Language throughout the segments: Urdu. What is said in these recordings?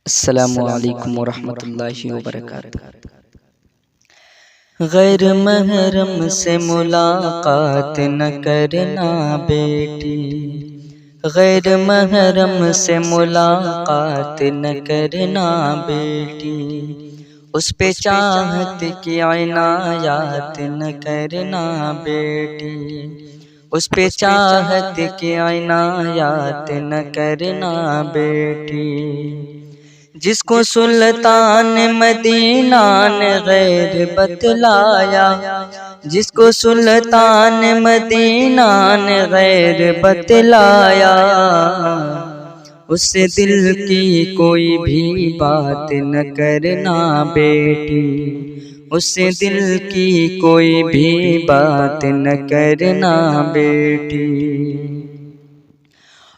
السلام علیکم ورحمۃ اللہ وبرکاتہ۔ غیر محرم سے ملاقات نہ کرنا بیٹی، غیر محرم سے ملاقات نہ کرنا بیٹی، اس پہ چاہت کی عنایات نہ کرنا بیٹی، اس پہ چاہت کی عنایات نہ کرنا بیٹی۔ جس کو سلطان مدینہ نے غیر بتلایا، جس کو سلطان مدینہ نے غیر بتلایا، اس سے دل کی کوئی بھی بات نہ کرنا بیٹی، اس سے دل کی کوئی بھی بات نہ کرنا بیٹی۔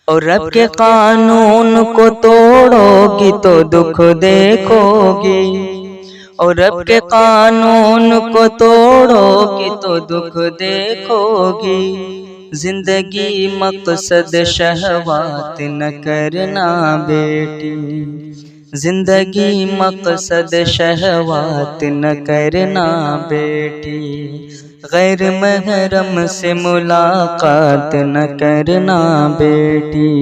اور رب کے قانون کو توڑو گی تو دکھ دیکھو گی، اور رب کے قانون کو توڑو گی تو دکھ دیکھو گی۔ زندگی مقصد شہوات نہ کرنا بیٹی، زندگی مقصد شہوات نہ کرنا بیٹی، غیر محرم سے ملاقات نہ کرنا بیٹی۔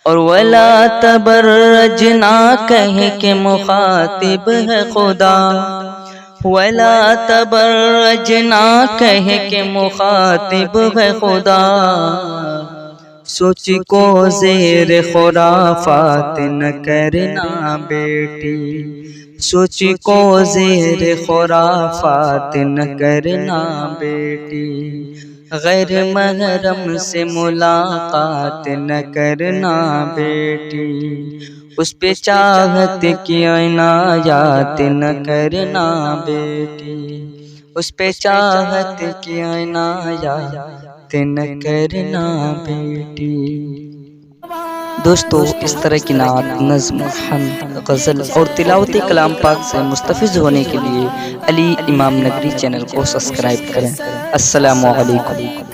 اور ولا تبرجنا کہہ کے مخاطب ہے خدا، ولا تبرجنا کہہ کے مخاطب ہے خدا، سوچ کو زیر خرافات نہ کرنا بیٹی، سوچ کو زیر خرافات نہ کرنا بیٹی، غیر محرم سے ملاقات نہ کرنا بیٹی، اس پہ چاہت کی عنایات نہ کرنا بیٹی، اس پہ چاہت کی عنایات نہ کرنا بیٹی۔ دوستو، اس طرح کی نعت، نظم، حمد، غزل اور تلاوت کلام پاک سے مستفیض ہونے کے لیے علی امام نگری چینل کو سبسکرائب کریں۔ السلام علیکم۔